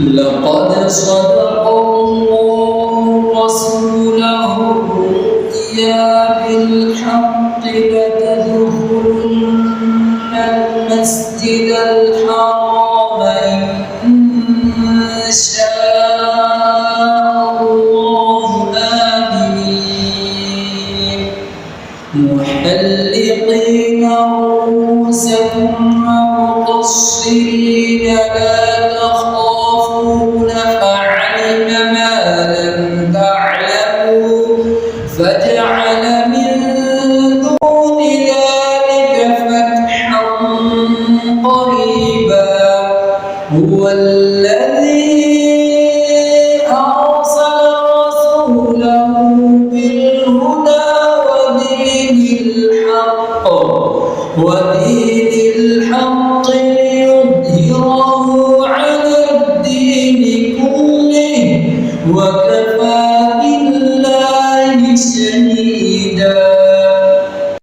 لقد صدق الله رسوله الرؤيا بالحق لتدخلن المسجد الحرام إن شاء الله آمنين محلقين رؤوسكم ومقصرين لا تخافون فعلم ما لم تعلموا فجعل من دون ذلك فتحا قريبا هو الذي أرسل رسوله بالهدى ودين الحق ليظهره على الدين كله وكفى بالله شهيدا.